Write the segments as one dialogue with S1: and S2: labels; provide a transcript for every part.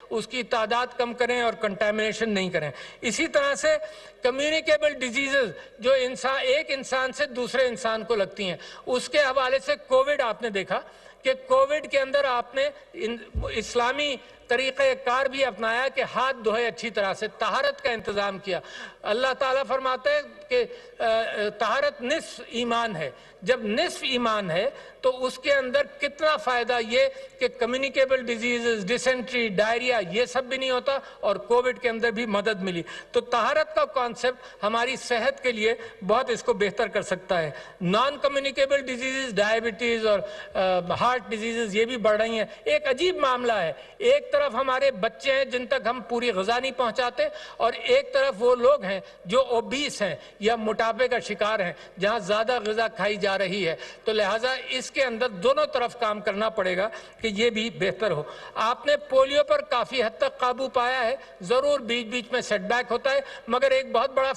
S1: اس کی تعداد کم کریں اور کنٹامنیشن نہیں کریں. اسی طرح سے کمیونیکیبل ڈیزیزز جو ایک انسان سے دوسرے انسان کو لگتی ہیں، اس کے حوالے سے کووڈ آپ نے دیکھا کہ کووڈ کے اندر آپ نے اسلامی طریقہ کار بھی اپنایا کہ ہاتھ دھوئے اچھی طرح سے، طہارت کا انتظام کیا. اللہ تعالیٰ فرماتا ہے کہ طہارت نصف ایمان ہے. جب نصف ایمان ہے تو اس کے اندر کتنا فائدہ یہ کہ کمیونیکیبل ڈیزیزز، ڈیسنٹری، ڈائریا، یہ سب بھی نہیں ہوتا اور کووڈ کے اندر بھی مدد ملی. تو طہارت کا کانسیپٹ ہماری صحت کے لیے بہت اس کو بہتر کر سکتا ہے. نان کمیونیکیبل ڈیزیزز، ڈائبٹیز اور ہارٹ ڈیزیزز یہ بھی بڑھ رہی ہیں. ایک عجیب معاملہ ہے، ایک طرف ہمارے بچے ہیں جن تک ہم پوری غذا نہیں پہنچاتے، اور ایک طرف وہ لوگ ہیں جو اوبیس ہیں یا موٹاپے کا شکار ہیں، جہاں زیادہ غذا کھائی جا رہی ہے. تو لہٰذا اس کے اندر دونوں طرف کام کرنا پڑے گا کہ یہ بھی بہتر ہو. آپ نے پولیو پر کافی حد تک قابو پایا ہے، ضرور بیچ بیچ میں سیٹ بیک ہوتا ہے، مگر ایک بہت بڑا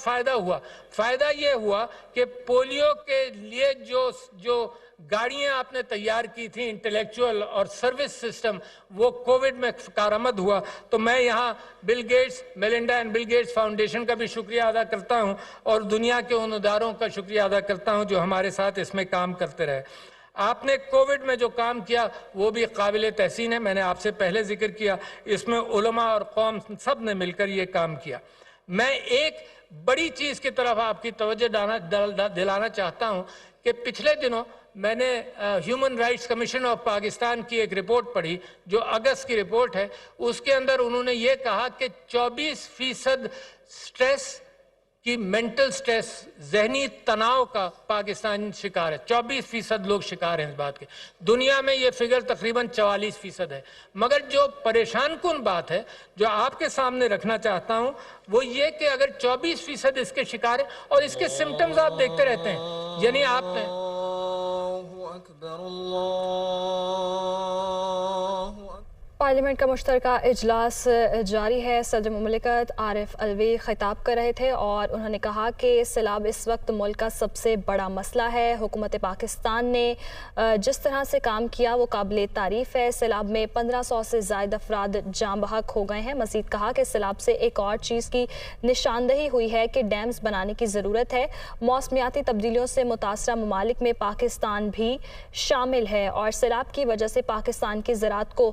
S1: فائدہ یہ ہوا کہ پولیو کے لیے جو گاڑیاں آپ نے تیار کی تھیں، انٹلیکچوئل اور سروس سسٹم، وہ کووڈ میں کارآمد ہوا. تو میں یہاں Bill Gates, Melinda and Bill Gates Foundation کا بھی شکریہ ادا کرتا ہوں اور دنیا کے ان اداروں کا شکریہ ادا کرتا ہوں جو ہمارے ساتھ اس میں کام کرتے رہے. آپ نے کووڈ میں جو کام کیا وہ بھی قابل تحسین ہے. میں نے آپ سے پہلے ذکر کیا، اس میں علماء اور قوم سب نے مل کر یہ کام کیا. میں ایک بڑی چیز کی طرف آپ کی توجہ دلانا چاہتا ہوں کہ پچھلے دنوں میں نے human rights commission of Pakistan کی ایک رپورٹ پڑھی جو اگست کی رپورٹ ہے. اس کے اندر انہوں نے یہ کہا کہ 24% سٹریس کی، مینٹل سٹریس، ذہنی تناؤ کا پاکستان شکار ہے. 24% لوگ شکار ہیں اس بات کے. دنیا میں یہ فگر تقریباً 44% ہے. مگر جو پریشان کن بات ہے جو آپ کے سامنے رکھنا چاہتا ہوں وہ یہ کہ اگر 24% اس کے شکار ہیں اور اس کے سمٹمز آپ دیکھتے رہتے ہیں، یعنی آپ نے
S2: پارلیمنٹ کا مشترکہ اجلاس جاری ہے. صدر مملکت عارف علوی خطاب کر رہے تھے اور انہوں نے کہا کہ سیلاب اس وقت ملک کا سب سے بڑا مسئلہ ہے. حکومت پاکستان نے جس طرح سے کام کیا وہ قابل تعریف ہے. سیلاب میں 1500 سے زائد افراد جاں بحق ہو گئے ہیں. مزید کہا کہ سیلاب سے ایک اور چیز کی نشاندہی ہوئی ہے کہ ڈیمز بنانے کی ضرورت ہے. موسمیاتی تبدیلیوں سے متاثرہ ممالک میں پاکستان بھی شامل ہے اور سیلاب کی وجہ سے پاکستان کی زراعت کو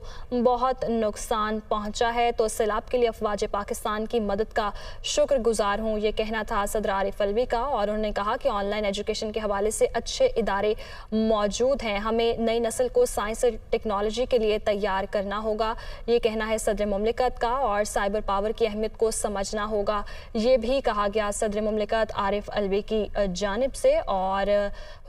S2: بہت نقصان پہنچا ہے. تو سیلاب کے لیے افواج پاکستان کی مدد کا شکر گزار ہوں، یہ کہنا تھا صدر عارف علوی کا. اور انہوں نے کہا کہ آن لائن ایجوکیشن کے حوالے سے اچھے ادارے موجود ہیں، ہمیں نئی نسل کو سائنس اور ٹیکنالوجی کے لیے تیار کرنا ہوگا، یہ کہنا ہے صدر مملکت کا. اور سائبر پاور کی اہمیت کو سمجھنا ہوگا، یہ بھی کہا گیا صدر مملکت عارف علوی کی جانب سے. اور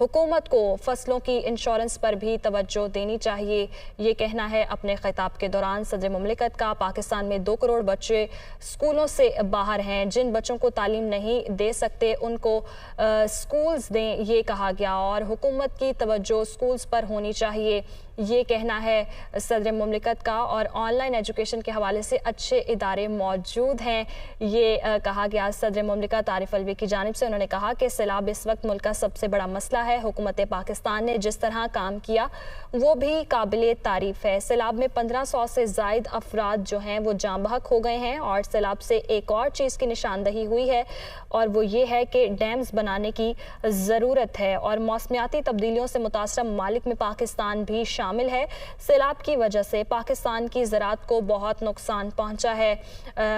S2: حکومت کو فصلوں کی انشورنس پر بھی توجہ دینی چاہیے، یہ کہنا ہے اپنے خطاب کے دوران صدر مملکت کا. پاکستان میں 2 کروڑ بچے اسکولوں سے باہر ہیں، جن بچوں کو تعلیم نہیں دے سکتے ان کو اسکولز دیں، یہ کہا گیا. اور حکومت کی توجہ اسکولز پر ہونی چاہیے، یہ کہنا ہے صدر مملکت کا. اور آن لائن ایجوکیشن کے حوالے سے اچھے ادارے موجود ہیں، یہ کہا گیا صدر مملکت عارف علوی کی جانب سے. انہوں نے کہا کہ سیلاب اس وقت ملک کا سب سے بڑا مسئلہ ہے. حکومت پاکستان نے جس طرح کام کیا وہ بھی قابل تعریف ہے. سیلاب میں 1500 سے زائد افراد جو ہیں وہ جاں بحق ہو گئے ہیں اور سیلاب سے ایک اور چیز کی نشاندہی ہوئی ہے اور وہ یہ ہے کہ ڈیمز بنانے کی ضرورت ہے. اور موسمیاتی تبدیلیوں سے متاثرہ ممالک میں پاکستان بھی شامل ہے. سیلاب کی وجہ سے پاکستان کی زراعت کو بہت نقصان پہنچا ہے.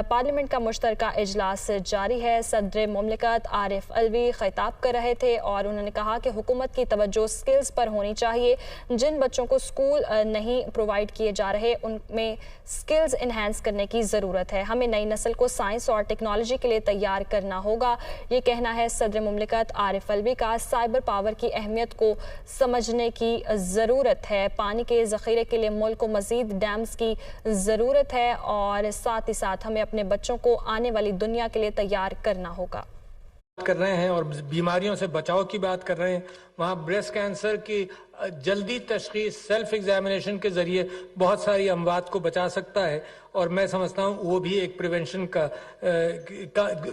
S2: پارلیمنٹ کا مشترکہ اجلاس جاری ہے. صدر مملکت عارف علوی خطاب کر رہے تھے اور انہوں نے کہا کہ حکومت کی توجہ سکلز پر ہونی چاہیے. جن بچوں کو سکول نہیں پرووائڈ کیے جا رہے ان میں سکلز انہینس کرنے کی ضرورت ہے. ہمیں نئی نسل کو سائنس اور ٹیکنالوجی کے لیے تیار کرنا ہوگا، یہ کہنا ہے صدر مملکت عارف علوی کا. سائبر پاور کی اہمیت کو سمجھنے کی ضرورت ہے. پانی کے ذخیرے کے لیے ملک کو مزید ڈیمز کی ضرورت ہے اور ساتھ ہی ساتھ ہمیں اپنے بچوں کو آنے والی دنیا کے لیے تیار کرنا ہوگا.
S1: کر رہے ہیں اور بیماریوں سے بچاؤ کی بات کر رہے ہیں. वहाँ ब्रेस्ट कैंसर की जल्दी तशखीस सेल्फ एग्जामिनेशन के जरिए बहुत सारी अमवात को बचा सकता है, और मैं समझता हूँ वो भी एक प्रिवेंशन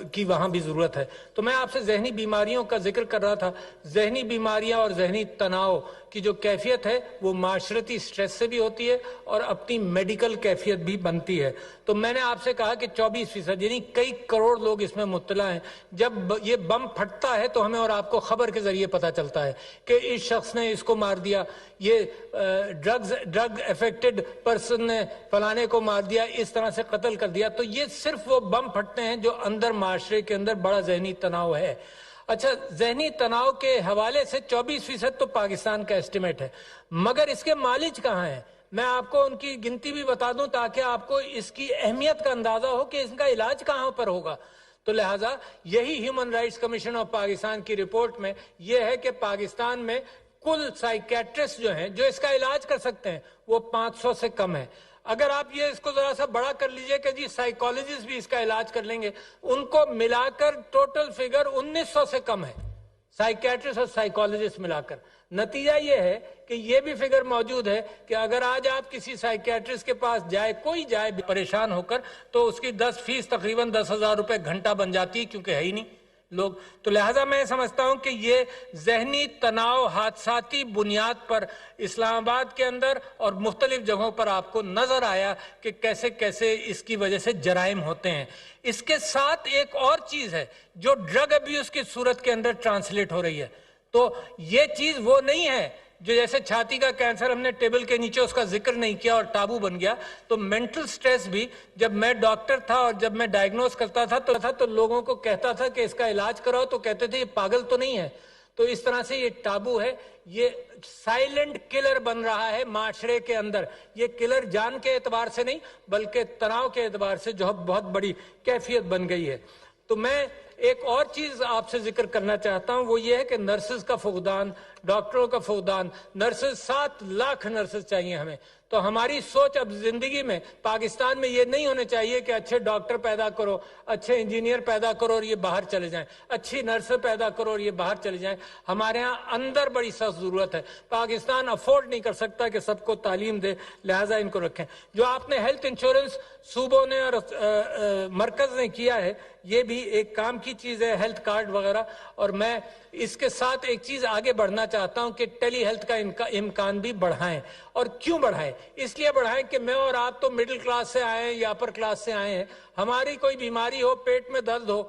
S1: की वहाँ भी ज़रूरत है। तो मैं आपसे जहनी बीमारियों का जिक्र कर रहा था। जहनी बीमारियाँ और जहनी तनाव की जो कैफियत है वो माशरती स्ट्रेस से भी होती है और अपनी मेडिकल कैफियत भी बनती है। तो मैंने आपसे कहा कि 24% यानी कई करोड़ लोग इसमें मुब्तला हैं। जब ये बम फटता है तो हमें और आपको खबर के जरिए पता चलता है कि इस शख्स ने इसको मार दिया, ये ड्रग अफेक्टेड पर्सन ने फलाने को मार दिया, इस तरह से कत्ल कर दिया। तो ये सिर्फ वो बम फटते हैं जो अंदर माशरे के अंदर बड़ा जहनी तनाव है। अच्छा, जहनी तनाव के हवाले से 24% तो पाकिस्तान का एस्टिमेट है, मगर इसके मालिज कहाँ हैं? मैं आपको उनकी गिनती भी बता दूं ताकि आपको इसकी अहमियत का अंदाजा हो कि इसका इलाज कहाँ पर होगा। तो लिहाजा यही human rights commission of Pakistan की रिपोर्ट में यह है कि पाकिस्तान में कुल साइकेट्रिस्ट जो हैं जो इसका इलाज कर सकते हैं वो 500 से कम है। अगर आप ये इसको जरा सा बड़ा कर लीजिए कि जी साइकोलॉजिस्ट भी इसका इलाज कर लेंगे, उनको मिलाकर टोटल फिगर 1900 से कम है, साइकेट्रिस्ट और साइकोलॉजिस्ट मिलाकर। नतीजा ये है कि ये भी फिगर मौजूद है कि अगर आज आप किसी साइकेट्रिस्ट के पास जाए, कोई जाए परेशान होकर, तो उसकी 10 फीस तकरीबन 10,000 रुपए घंटा बन जाती है, क्योंकि है ही नहीं लोग। तो लिहाजा मैं समझता हूं कि ये जहनी तनाव हादसाती बुनियाद पर इस्लामाबाद के अंदर और मुख्तलिफ जगहों पर आपको नजर आया कि कैसे कैसे इसकी वजह से जराइम होते हैं। इसके साथ एक और चीज है जो ड्रग अब्यूज की सूरत के अंदर ट्रांसलेट हो रही है। तो ये चीज वो नहीं है जो जैसे छाती का कैंसर हमने टेबल के नीचे उसका जिक्र नहीं किया और टाबू बन गया। तो मेंटल स्ट्रेस भी, जब मैं डॉक्टर था और जब मैं डायग्नोस करता था तो लोगों को कहता था कि इसका इलाज कराओ, तो कहते थे ये पागल तो नहीं है। तो इस तरह से ये टाबू है, ये साइलेंट किलर बन रहा है माशरे के अंदर। ये किलर जान के एतबार से नहीं बल्कि तनाव के एतबार से जो बहुत बड़ी कैफियत बन गई है। तो मैं एक और चीज आपसे जिक्र करना चाहता हूं, वो ये है कि नर्सेज का फुकदान, डॉक्टरों का फुकदान। नर्सेज 7 लाख नर्सेज चाहिए हमें। तो हमारी सोच अब जिंदगी में पाकिस्तान में ये नहीं होने चाहिए कि अच्छे डॉक्टर पैदा करो, अच्छे इंजीनियर पैदा करो और ये बाहर चले जाएं, अच्छी नर्सें पैदा करो और ये बाहर चले जाएं। हमारे यहाँ अंदर बड़ी सख्त जरूरत है। पाकिस्तान अफोर्ड नहीं कर सकता कि सबको तालीम दे, लिहाजा इनको रखें। जो आपने हेल्थ इंश्योरेंस सूबों ने और मरकज ने किया है, ये भी एक काम की चीज है, हेल्थ कार्ड वगैरह। और मैं इसके साथ एक चीज आगे बढ़ना चाहता हूं कि टेली हेल्थ का इम्कान भी बढ़ाएं। और क्यों बढ़ाएं? इसलिए बढ़ाएं कि मैं और आप तो मिडिल क्लास से आए हैं या अपर क्लास से आए हैं। हमारी कोई बीमारी हो, पेट में दर्द हो,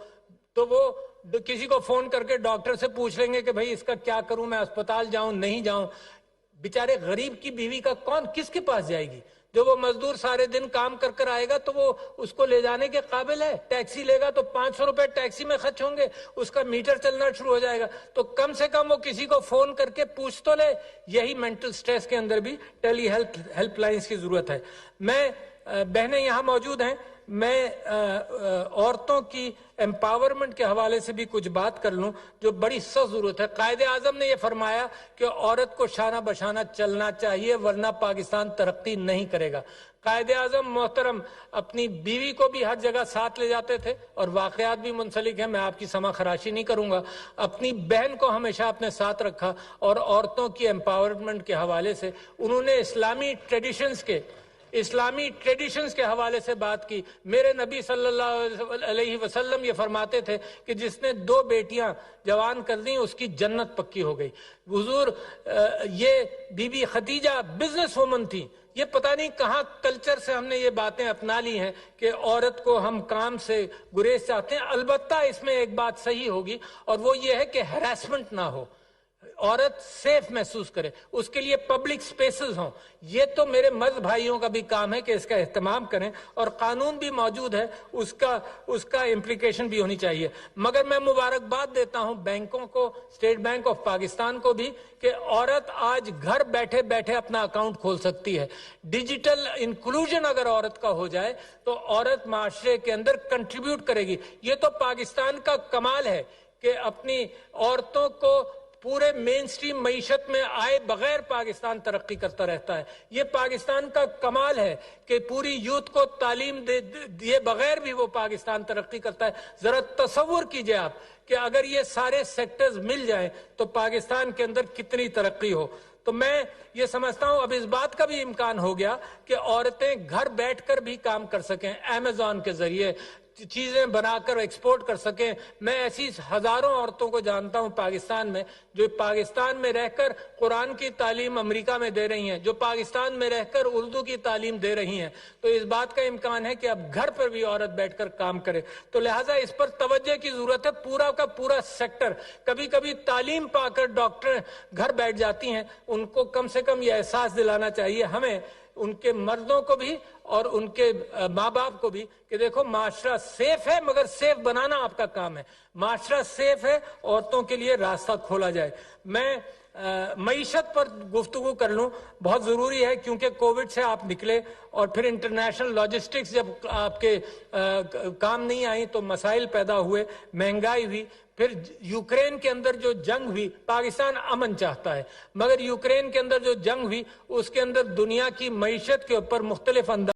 S1: तो वो किसी को फोन करके डॉक्टर से पूछ लेंगे कि भाई इसका क्या करूं, मैं अस्पताल जाऊं नहीं जाऊं। बेचारे गरीब की बीवी का कौन किसके पास जाएगी? जो वो मजदूर सारे दिन काम कर कर आएगा तो वो उसको ले जाने के काबिल है। टैक्सी लेगा तो 500 रुपए टैक्सी में खर्च होंगे, उसका मीटर चलना शुरू हो जाएगा। तो कम से कम वो किसी को फोन करके पूछ तो ले। यही मेंटल स्ट्रेस के अंदर भी टेली हेल्पलाइंस की जरूरत है। मैं बहनें यहाँ मौजूद हैं, मैं औरतों की एम्पावरमेंट के हवाले से भी कुछ बात कर लूं जो बड़ी सख्त जरूरत है। कायदे आजम ने यह फरमाया कि औरत को शाना बशाना चलना चाहिए वरना पाकिस्तान तरक्की नहीं करेगा। कायदे आजम मोहतरम अपनी बीवी को भी हर जगह साथ ले जाते थे और वाकयात भी मुंसलिक है, मैं आपकी समा खराशी नहीं करूंगा। अपनी बहन को हमेशा अपने साथ रखा और औरतों की एम्पावरमेंट के हवाले से उन्होंने इस्लामी ट्रेडिशंस के हवाले से बात की। मेरे नबी सल्लल्लाहु अलैहि वसल्लम ये फरमाते थे कि जिसने 2 बेटियां जवान कर दी उसकी जन्नत पक्की हो गई। हुजूर ये बीबी खदीजा बिजनेस वुमन थी। ये पता नहीं कहां कल्चर से हमने ये बातें अपना ली हैं कि औरत को हम काम से गुरेज चाहते हैं। अलबत्ता इसमें एक बात सही होगी और वो ये है कि हैरेसमेंट ना हो, औरत सेफ महसूस करे, उसके लिए पब्लिक स्पेसेस हों। ये तो मेरे मर्द भाइयों का भी काम है कि इसका एहतमाम करें और कानून भी मौजूद है, उसका इम्प्लीकेशन भी होनी चाहिए। मगर मैं मुबारकबाद देता हूं बैंकों को, स्टेट बैंक ऑफ पाकिस्तान को भी कि औरत आज घर बैठे बैठे अपना अकाउंट खोल सकती है। डिजिटल इंक्लूजन अगर औरत का हो जाए तो औरत माशरे के अंदर कंट्रीब्यूट करेगी। ये तो पाकिस्तान का कमाल है कि अपनी औरतों को पूरे मेन स्ट्रीम मईशत में आए बगैर पाकिस्तान तरक्की करता रहता है। ये पाकिस्तान का कमाल है कि पूरी यूथ को तालीम दिए बगैर भी वो पाकिस्तान तरक्की करता है। जरा तसव्वुर कीजिए आप कि अगर ये सारे सेक्टर्स मिल जाएं तो पाकिस्तान के अंदर कितनी तरक्की हो। तो मैं ये समझता हूं अब इस बात का भी इम्कान हो गया कि औरतें घर बैठकर भी काम कर सकें, अमेज़न के जरिए चीजें बनाकर एक्सपोर्ट कर सकें। मैं ऐसी हजारों औरतों को जानता हूं पाकिस्तान में जो पाकिस्तान में रहकर कुरान की तालीम अमेरिका में दे रही हैं, जो पाकिस्तान में रहकर उर्दू की तालीम दे रही हैं। तो इस बात का इम्कान है कि अब घर पर भी औरत बैठकर काम करे। तो लिहाजा इस पर तवज्जो की जरूरत है। पूरा का पूरा सेक्टर, कभी कभी तालीम पाकर डॉक्टर घर बैठ जाती हैं, उनको कम से कम ये एहसास दिलाना चाहिए हमें, उनके मर्दों को भी और उनके माँ बाप को भी, कि देखो माशरा सेफ है मगर सेफ बनाना आपका काम है। माशरा सेफ है, औरतों के लिए रास्ता खोला जाए। मैं मईशत पर गुफ्तगू कर लूं, बहुत जरूरी है क्योंकि कोविड से आप निकले और फिर इंटरनेशनल लॉजिस्टिक्स जब आपके काम नहीं आई तो मसाइल पैदा हुए, महंगाई हुई, फिर यूक्रेन के अंदर जो जंग हुई, पाकिस्तान अमन चाहता है मगर यूक्रेन के अंदर जो जंग हुई उसके अंदर दुनिया की मईशत के ऊपर मुख्तलिफ अंदाज